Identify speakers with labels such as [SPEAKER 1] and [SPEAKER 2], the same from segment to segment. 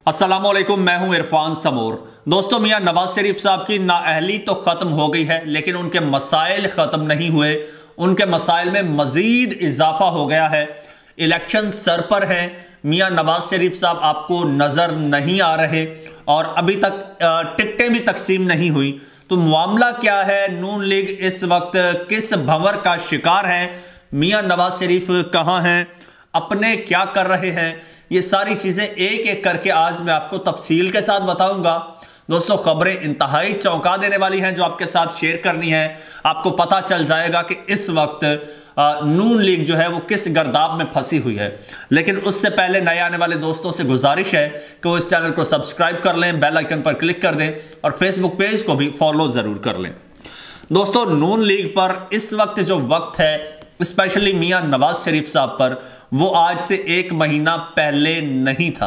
[SPEAKER 1] अस्सलामुअलैकुम, मैं हूं इरफान समूर। दोस्तों, मियां नवाज शरीफ साहब की नाअहली तो ख़त्म हो गई है, लेकिन उनके मसाइल ख़त्म नहीं हुए। उनके मसाइल में मज़ीद इजाफा हो गया है। इलेक्शन सर पर है, मियां नवाज शरीफ साहब आपको नज़र नहीं आ रहे और अभी तक टिकटें भी तकसीम नहीं हुई। तो मामला क्या है? नून लीग इस वक्त किस भंवर का शिकार है? मियां नवाज शरीफ कहाँ हैं? अपने क्या कर रहे हैं? ये सारी चीज़ें एक एक करके आज मैं आपको तफसील के साथ बताऊंगा। दोस्तों, खबरें इंतहाई चौंका देने वाली हैं जो आपके साथ शेयर करनी है। आपको पता चल जाएगा कि इस वक्त नून लीग जो है वो किस गर्दाब में फंसी हुई है। लेकिन उससे पहले नए आने वाले दोस्तों से गुजारिश है कि वो इस चैनल को सब्सक्राइब कर लें, बेल आइकन पर क्लिक कर दें और फेसबुक पेज को भी फॉलो ज़रूर कर लें। दोस्तों, नून लीग पर इस वक्त जो वक्त है, स्पेशली मियां नवाज शरीफ साहब पर, वो आज से एक महीना पहले नहीं था।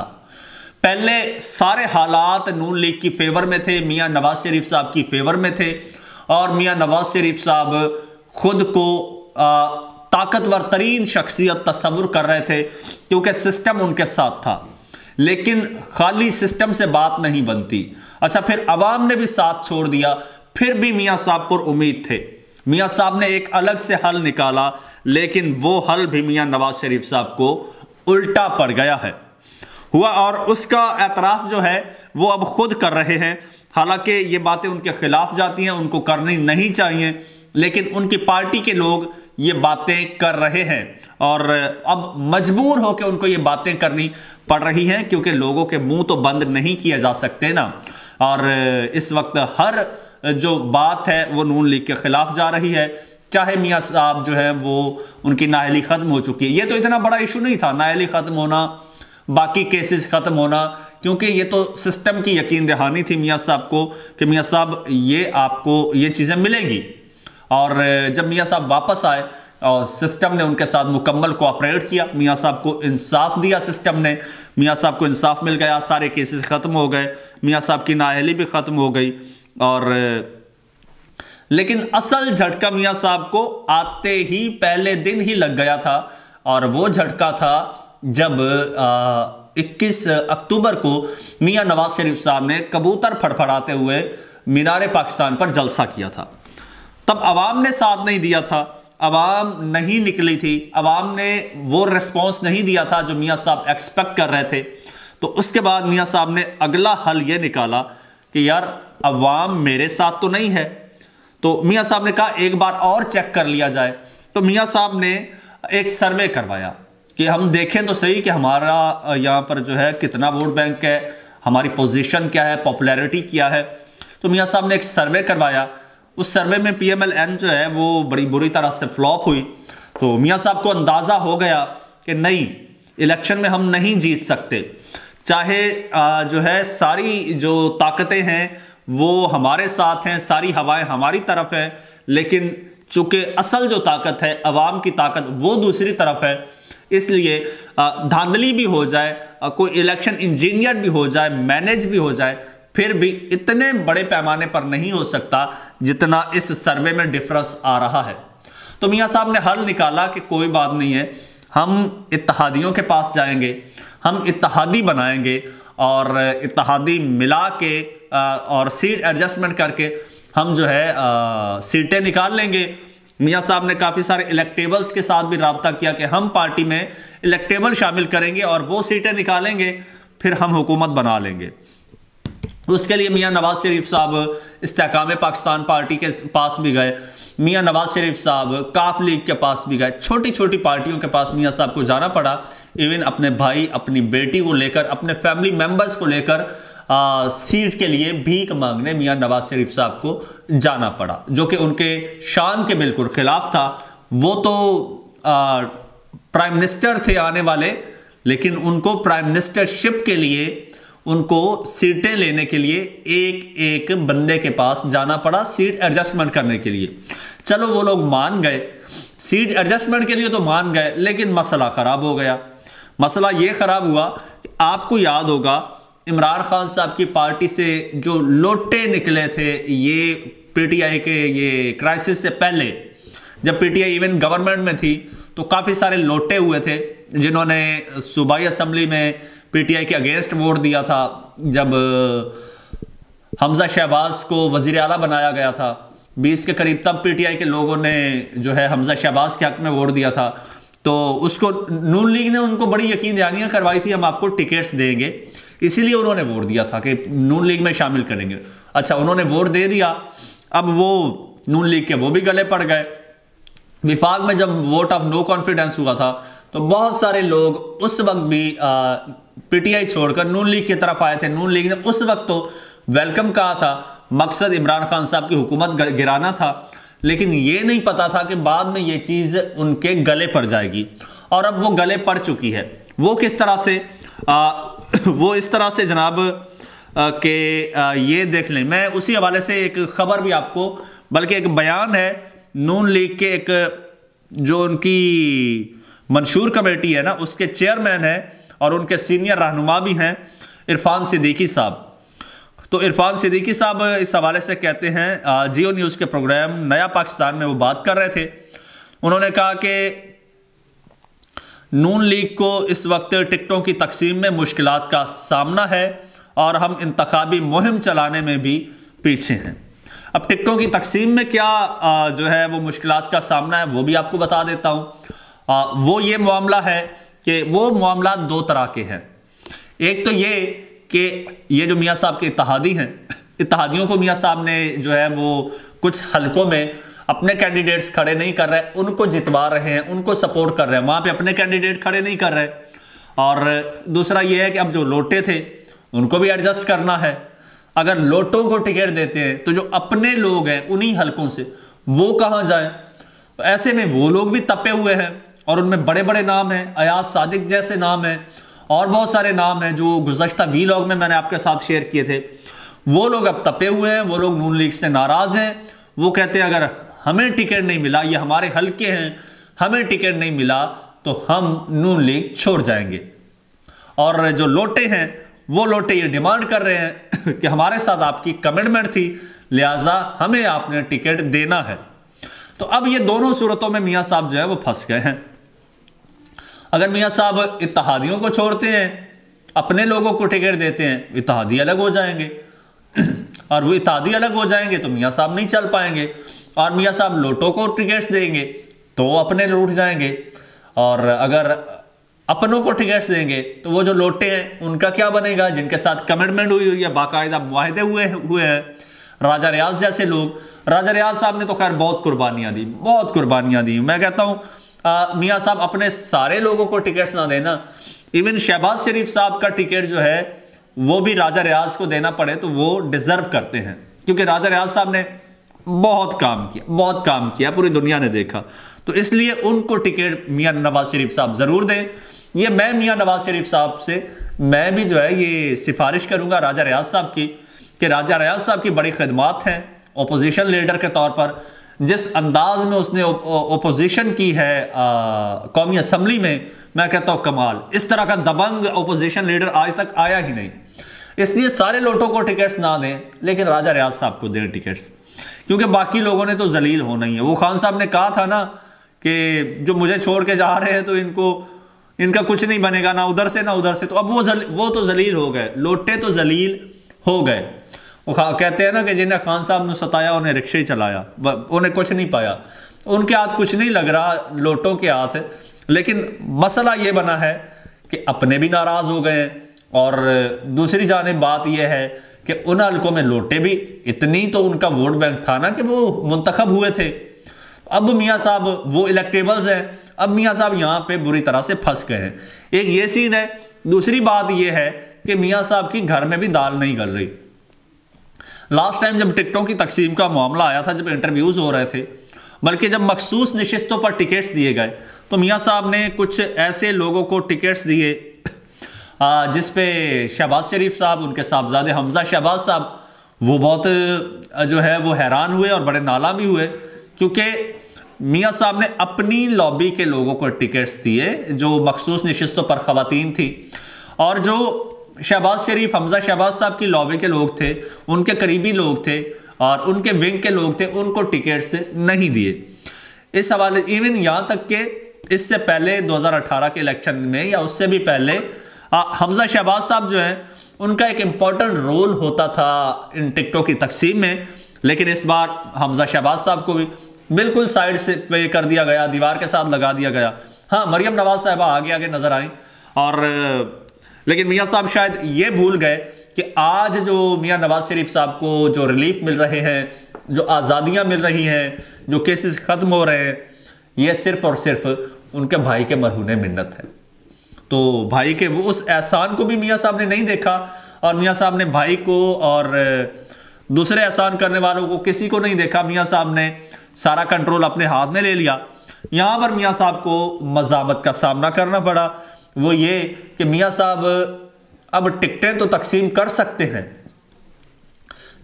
[SPEAKER 1] पहले सारे हालात नून लीग की फेवर में थे, मियां नवाज शरीफ साहब की फेवर में थे और मियां नवाज शरीफ साहब खुद को ताकतवर तरीन शख्सियत तस्वुर कर रहे थे क्योंकि सिस्टम उनके साथ था। लेकिन खाली सिस्टम से बात नहीं बनती। अच्छा, फिर अवाम ने भी साथ छोड़ दिया, फिर भी मियां साहब पर उम्मीद थे। मियां साहब ने एक अलग से हल निकाला, लेकिन वो हल भी मियां नवाज शरीफ साहब को उल्टा पड़ गया है हुआ और उसका एतराफ़ जो है वो अब खुद कर रहे हैं। हालांकि ये बातें उनके खिलाफ जाती हैं, उनको करनी नहीं चाहिए, लेकिन उनकी पार्टी के लोग ये बातें कर रहे हैं और अब मजबूर होकर उनको ये बातें करनी पड़ रही हैं क्योंकि लोगों के मुंह तो बंद नहीं किए जा सकते ना। और इस वक्त हर जो बात है वो नून लीग के खिलाफ जा रही है। चाहे मियां साहब जो है वो उनकी नाअहली ख़त्म हो चुकी है, ये तो इतना बड़ा इशू नहीं था नाअहली ख़त्म होना, बाकी केसेस ख़त्म होना, क्योंकि ये तो सिस्टम की यकीन दहानी थी मियां साहब को कि मियां साहब ये आपको ये चीज़ें मिलेंगी। और जब मियां साहब वापस आए और सिस्टम ने उनके साथ मुकम्मल कोऑपरेट किया, मियां साहब को इंसाफ दिया सिस्टम ने, मियां साहब को इंसाफ मिल गया, सारे केसेस ख़त्म हो गए, मियां साहब की नाअहली भी ख़त्म हो गई। और लेकिन असल झटका मियां साहब को आते ही पहले दिन ही लग गया था और वो झटका था जब 21 अक्टूबर को मियां नवाज शरीफ साहब ने कबूतर फड़फड़ाते हुए मीनार पाकिस्तान पर जलसा किया था। तब अवाम ने साथ नहीं दिया था, अवाम नहीं निकली थी, अवाम ने वो रिस्पॉन्स नहीं दिया था जो मियां साहब एक्सपेक्ट कर रहे थे। तो उसके बाद मियां साहब ने अगला हल ये निकाला कि यार अवाम मेरे साथ तो नहीं है। तो मियां साहब ने कहा एक बार और चेक कर लिया जाए। तो मियां साहब ने एक सर्वे करवाया कि हम देखें तो सही कि हमारा यहाँ पर जो है कितना वोट बैंक है, हमारी पोजीशन क्या है, पॉपुलैरिटी क्या है। तो मियां साहब ने एक सर्वे करवाया। उस सर्वे में PMLN जो है वो बड़ी बुरी तरह से फ्लॉप हुई। तो मियां साहब को अंदाज़ा हो गया कि नहीं, इलेक्शन में हम नहीं जीत सकते, चाहे जो है सारी जो ताकतें हैं वो हमारे साथ हैं, सारी हवाएं हमारी तरफ हैं, लेकिन चूंकि असल जो ताकत है, अवाम की ताकत, वो दूसरी तरफ है। इसलिए धांधली भी हो जाए, कोई इलेक्शन इंजीनियर भी हो जाए, मैनेज भी हो जाए, फिर भी इतने बड़े पैमाने पर नहीं हो सकता जितना इस सर्वे में डिफरेंस आ रहा है। तो मियां साहब ने हल निकाला कि कोई बात नहीं है, हम इत्तेहादियों के पास जाएंगे, हम इत्तेहादी बनाएंगे और इत्तेहादी मिला के और सीट एडजस्टमेंट करके हम जो है सीटें निकाल लेंगे। मियां साहब ने काफ़ी सारे इलेक्टेबल्स के साथ भी रब्ता किया कि हम पार्टी में इलेक्टेबल शामिल करेंगे और वो सीटें निकालेंगे, फिर हम हुकूमत बना लेंगे। उसके लिए मियां नवाज शरीफ साहब इस्तेहकाम पाकिस्तान पार्टी के पास भी गए, मियां नवाज शरीफ साहब काफ लीग के पास भी गए, छोटी छोटी पार्टियों के पास मियां साहब को जाना पड़ा। इवन अपने भाई, अपनी बेटी को लेकर, अपने फैमिली मेंबर्स को लेकर सीट के लिए भीख मांगने मियां नवाज शरीफ साहब को जाना पड़ा, जो कि उनके शान के बिल्कुल खिलाफ था। वो तो प्राइम मिनिस्टर थे आने वाले, लेकिन उनको प्राइम मिनिस्टरशिप के लिए, उनको सीटें लेने के लिए एक एक बंदे के पास जाना पड़ा सीट एडजस्टमेंट करने के लिए। चलो वो लोग मान गए, सीट एडजस्टमेंट के लिए तो मान गए, लेकिन मसला ख़राब हो गया। मसला ये ख़राब हुआ कि आपको याद होगा इमरान खान साहब की पार्टी से जो लोटे निकले थे, ये PTI के ये क्राइसिस से पहले, जब PTI इवन गवर्नमेंट में थी, तो काफ़ी सारे लोटे हुए थे जिन्होंने सूबाई असम्बली में पीटीआई के अगेंस्ट वोट दिया था जब हमजा शहबाज को वजीर आला बनाया गया था 20 के करीब, तब पीटीआई के लोगों ने जो है हमजा शहबाज के हक में वोट दिया था। तो उसको नून लीग ने उनको बड़ी यकीन दहानियां करवाई थी, हम आपको टिकट्स देंगे, इसीलिए उन्होंने वोट दिया था कि नून लीग में शामिल करेंगे। अच्छा, उन्होंने वोट दे दिया, अब वो नून लीग के वो भी गले पड़ गए। विफाक में जब वोट ऑफ नो कॉन्फिडेंस हुआ था तो बहुत सारे लोग उस वक्त भी पीटीआई छोड़कर नून लीग की तरफ आए थे। नून लीग ने उस वक्त तो वेलकम कहा था, मकसद इमरान खान साहब की हुकूमत गिराना था, लेकिन ये नहीं पता था कि बाद में ये चीज़ उनके गले पड़ जाएगी, और अब वो गले पड़ चुकी है। वो किस तरह से वो इस तरह से जनाब के ये देख लें, मैं उसी हवाले से एक खबर भी आपको, बल्कि एक बयान है नून लीग के एक जो उनकी मंशूर कमेटी है ना, उसके चेयरमैन है और उनके सीनियर रहनुमा भी हैं इरफान सिद्दीकी साहब। तो इरफान सिद्दीकी साहब इस हवाले से कहते हैं, जियो न्यूज़ के प्रोग्राम नया पाकिस्तान में वो बात कर रहे थे। उन्होंने कहा कि नून लीग को इस वक्त टिकटों की तकसीम में मुश्किलात का सामना है और हम इंतखाबी मुहिम चलाने में भी पीछे हैं। अब टिकटों की तकसीम में क्या जो है वो मुश्किलात का सामना है वो भी आपको बता देता हूँ। वो ये मामला है कि वो मामला दो तरह के हैं। एक तो ये कि ये जो मियाँ साहब के इत्तेहादी हैं, इत्तेहादियों को मियाँ साहब ने जो है वो कुछ हलकों में अपने कैंडिडेट्स खड़े नहीं कर रहे, उनको जितवा रहे हैं, उनको सपोर्ट कर रहे हैं, वहाँ पे अपने कैंडिडेट खड़े नहीं कर रहे। और दूसरा ये है कि अब जो लोटे थे उनको भी एडजस्ट करना है। अगर लोटों को टिकट देते हैं तो जो अपने लोग हैं उन्हीं हलकों से वो कहाँ जाएं? तो ऐसे में वो लोग भी तपे हुए हैं और उनमें बड़े बड़े नाम हैं, अयाज सादिक जैसे नाम हैं और बहुत सारे नाम हैं जो गुज़श्ता वीलॉग में मैंने आपके साथ शेयर किए थे। वो लोग अब तपे हुए हैं, वो लोग नून लीग से नाराज़ हैं। वो कहते हैं अगर हमें टिकट नहीं मिला, ये हमारे हलके हैं, हमें टिकट नहीं मिला तो हम नून लीग छोड़ जाएंगे। और जो लोटे हैं वो लोटे ये डिमांड कर रहे हैं कि हमारे साथ आपकी कमिटमेंट थी, लिहाजा हमें आपने टिकट देना है। तो अब ये दोनों सूरतों में मियाँ साहब जो है वो फंस गए हैं। अगर मियाँ साहब इत्तेहादियों को छोड़ते हैं, अपने लोगों को टिकट देते हैं, इत्तेहादी अलग हो जाएंगे और वो इत्तेहादी अलग हो जाएंगे तो मियाँ साहब नहीं चल पाएंगे। और मियाँ साहब लोटों को टिकट्स देंगे तो वो अपने लूट जाएंगे, और अगर अपनों को टिकट्स देंगे तो वो जो लोटे हैं उनका क्या बनेगा, जिनके साथ कमिटमेंट हुई है, बाकायदा मुआहदे हुए हैं। राजा रियाज जैसे लोग, राजा रियाज साहब ने तो खैर बहुत कुर्बानियाँ दी, बहुत कुर्बानियाँ दी। मैं कहता हूँ मियाँ साहब अपने सारे लोगों को टिकट्स ना देना, इवन शहबाज शरीफ साहब का टिकट जो है वो भी राजा रियाज को देना पड़े तो वो डिजर्व करते हैं, क्योंकि राजा रियाज साहब ने बहुत काम किया, पूरी दुनिया ने देखा। तो इसलिए उनको टिकट मियाँ नवाज शरीफ साहब ज़रूर दें। ये मैं मियाँ नवाज शरीफ साहब से मैं भी जो है ये सिफारिश करूँगा राजा रियाज साहब की, कि राजा रियाज साहब की बड़ी खिदमात हैं ओपोजिशन लीडर के तौर पर। जिस अंदाज में उसने ओपोजिशन की है कौमी असम्बली में, मैं कहता हूँ कमाल। इस तरह का दबंग ओपोजिशन लीडर आज तक आया ही नहीं। इसलिए सारे लोटों को टिकट्स ना दें, लेकिन राजा रियाज साहब को दें टिकट्स, क्योंकि बाकी लोगों ने तो जलील होना ही है। वो खान साहब ने कहा था ना कि जो मुझे छोड़ के जा रहे हैं तो इनका कुछ नहीं बनेगा, ना उधर से ना उधर से। तो अब वो तो जलील हो गए, लोटे तो जलील हो गए। वो कहते हैं ना कि जिन्हें खान साहब ने सताया उन्हें रिक्शा ही चलाया, उन्हें कुछ नहीं पाया। उनके हाथ कुछ नहीं लग रहा, लोटों के हाथ। लेकिन मसला ये बना है कि अपने भी नाराज़ हो गए, और दूसरी जानिब बात यह है कि उन हलकों में लोटे भी, इतनी तो उनका वोट बैंक था ना कि वो मुंतखब हुए थे। अब मियाँ साहब वो इलेक्टेबल्स हैं, अब मियाँ साहब यहाँ पे बुरी तरह से फंस गए हैं। एक ये सीन है। दूसरी बात ये है कि मियाँ साहब की घर में भी दाल नहीं गल रही। लास्ट टाइम जब टिकटों की तकसीम का मामला आया था, जब इंटरव्यूज़ हो रहे थे, बल्कि जब मखसूस नशिस्तों पर टिकट्स दिए गए, तो मियाँ साहब ने कुछ ऐसे लोगों को टिकट्स दिए जिस पे शहबाज शरीफ साहब, उनके साहबजादे हमजा शहबाज साहब, वो बहुत जो है वो हैरान हुए और बड़े नाला भी हुए, क्योंकि मियाँ साहब ने अपनी लॉबी के लोगों को टिकट्स दिए जो मखसूस नशिस्तों पर ख़वातीन थी, और जो शहबाज शरीफ, हमजा शहबाज साहब की लॉबी के लोग थे, उनके करीबी लोग थे और उनके विंग के लोग थे, उनको टिकट्स नहीं दिए। इस हवाले इवन यहाँ तक कि इससे पहले 2018 के इलेक्शन में या उससे भी पहले हमजा शहबाज साहब जो हैं उनका एक इंपॉर्टेंट रोल होता था इन टिकटों की तकसीम में, लेकिन इस बार हमजा शहबाज साहब को भी बिल्कुल साइड से पे कर दिया गया, दीवार के साथ लगा दिया गया। हाँ, मरियम नवाज साहबा आगे आगे नजर आई, और लेकिन मियाँ साहब शायद ये भूल गए कि आज जो मियाँ नवाज शरीफ साहब को जो रिलीफ मिल रहे हैं, जो आज़ादियाँ मिल रही हैं, जो केसेस ख़त्म हो रहे हैं, ये सिर्फ और सिर्फ उनके भाई के मरहूने मिन्नत है। तो भाई के वो उस एहसान को भी मियाँ साहब ने नहीं देखा, और मियाँ साहब ने भाई को और दूसरे एहसान करने वालों को किसी को नहीं देखा। मियाँ साहब ने सारा कंट्रोल अपने हाथ में ले लिया। यहाँ पर मियाँ साहब को मज़ामत का सामना करना पड़ा, वो ये कि मियाँ साहब अब टिकटें तो तकसीम कर सकते हैं,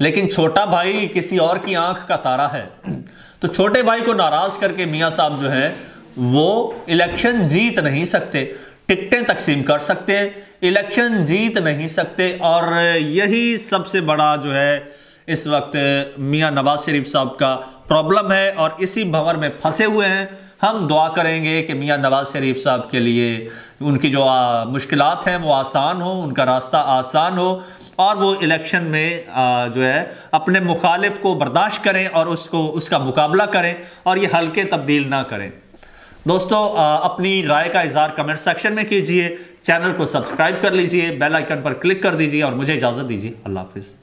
[SPEAKER 1] लेकिन छोटा भाई किसी और की आंख का तारा है, तो छोटे भाई को नाराज करके मियाँ साहब जो है वो इलेक्शन जीत नहीं सकते। टिकटें तकसीम कर सकते हैं, इलेक्शन जीत नहीं सकते। और यही सबसे बड़ा जो है इस वक्त मियाँ नवाज शरीफ साहब का प्रॉब्लम है, और इसी भंवर में फंसे हुए हैं। हम दुआ करेंगे कि मियाँ नवाज शरीफ साहब के लिए उनकी जो मुश्किलात हैं वो आसान हो, उनका रास्ता आसान हो, और वो इलेक्शन में जो है अपने मुखालिफ को बर्दाश्त करें और उसका मुकाबला करें, और ये हल्के तब्दील ना करें। दोस्तों, अपनी राय का इज़हार कमेंट सेक्शन में कीजिए, चैनल को सब्सक्राइब कर लीजिए, बेल आइकन पर क्लिक कर दीजिए, और मुझे इजाज़त दीजिए। अल्लाह हाफिज़।